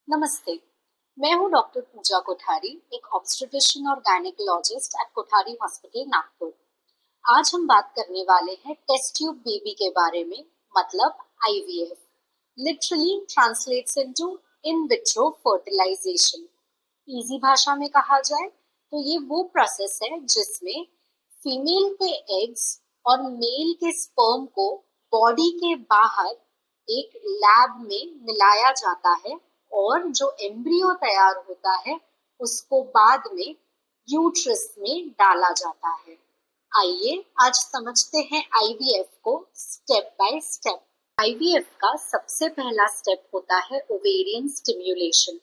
नमस्ते, मैं हूं डॉक्टर पूजा कोठारी, एक ऑब्स्टेट्रिशियन और gynaecologist at Kothari hospital Nagpur. आज हम बात करने वाले हैं टेस्ट ट्यूब बेबी के बारे में, मतलब IVF. Literally translates into in vitro fertilisation. Easy भाषा में कहा जाए तो ये वो प्रोसेस है जिसमें फीमेल के एग्स और मेल के स्पर्म को बॉडी के बाहर एक लैब में मिलाया जाता है और जो एम्ब्रियो तैयार होता है उसको बाद में यूट्रस में डाला जाता है। आइए आज समझते हैं आईवीएफ को स्टेप बाय स्टेप। आईवीएफ का सबसे पहला स्टेप होता है ओवेरियन स्टिम्युलेशन।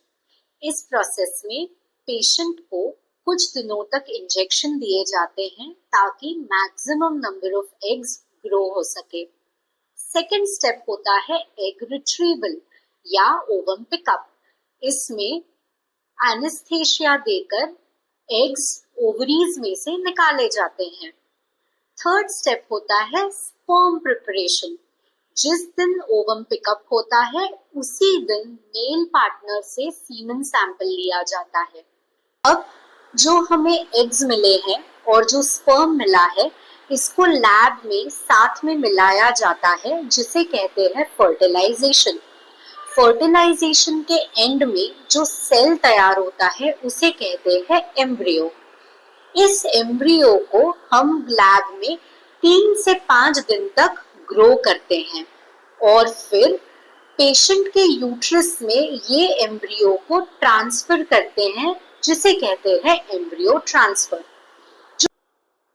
इस प्रोसेस में पेशेंट को कुछ दिनों तक इंजेक्शन दिए जाते हैं ताकि maximum number of eggs grow हो सके। सेकेंड स्टेप होता है एग रिट्रीवल या ओवम पिकअप। इसमें एनेस्थेशिया देकर एग्स ओवरीज में से निकाले जाते हैं। थर्ड स्टेप होता है स्पर्म प्रिपरेशन। जिस दिन ओवम पिकअप होता है उसी दिन मेल पार्टनर से सीमन सैंपल लिया जाता है। अब जो हमें एग्स मिले हैं और जो स्पर्म मिला है इसको लैब में साथ में मिलाया जाता है जिसे कहते हैं फर्टिलाइजेशन। फर्टिलाइजेशन के एंड में जो सेल तैयार होता है उसे कहते हैं एम्ब्रियो। इस एम्ब्रियो को हम लैब में 3 से 5 दिन तक ग्रो करते हैं और फिर पेशेंट के यूट्रस में ये एम्ब्रियो को ट्रांसफर करते हैं जिसे कहते हैं एम्ब्रियो ट्रांसफर।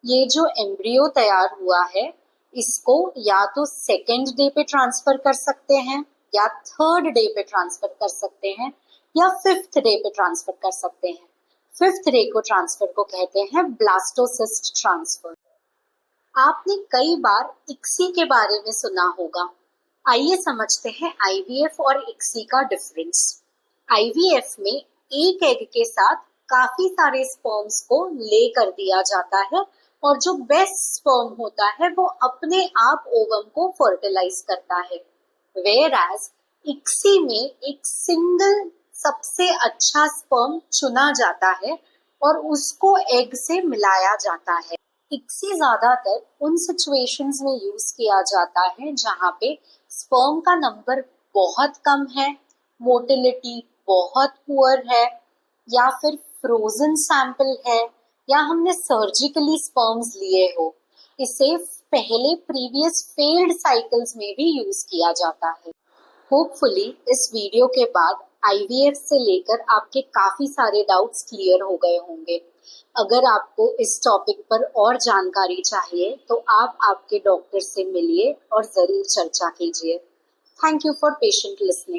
ये जो एम्ब्रियो तैयार हुआ है इसको या तो सेकेंड डे पे ट्रांसफर कर सकते हैं या थर्ड डे पे ट्रांसफर कर सकते हैं या फिफ्थ डे पे ट्रांसफर कर सकते हैं। फिफ्थ डे को ट्रांसफर को कहते हैं ब्लास्टोसिस्ट ट्रांसफर। आपने कई बार इक्सी के बारे में सुना होगा। आइए समझते हैं आईवीएफ और इक्सी का डिफरेंस। आईवीएफ में एक एग के साथ काफी सारे स्पर्म्स को ले कर दिया जाता है और जो बेस्ट स्पर्म होता है वो अपने आप ओवम को फर्टिलाइज करता है। वेयरएज इक्सी में एक सिंगल सबसे अच्छा स्पर्म चुना जाता है और उसको एग से मिलाया जाता है। इक्सी ज्यादातर उन सिचुएशंस में यूज किया जाता है जहाँ पे स्पर्म का नंबर बहुत कम है, मोटिलिटी बहुत पुअर है, या फिर फ्रोजन सैंपल है, या हमने सर्जिकली स्पर्म्स लिए हो। इसे पहले प्रीवियस फेल्ड साइकिल्स में भी यूज किया जाता है। होपफुली इस वीडियो के बाद आईवीएफ से लेकर आपके काफी सारे डाउट्स क्लियर हो गए होंगे। अगर आपको इस टॉपिक पर और जानकारी चाहिए तो आप आपके डॉक्टर से मिलिए और जरूर चर्चा कीजिए। Thank you for patient listening.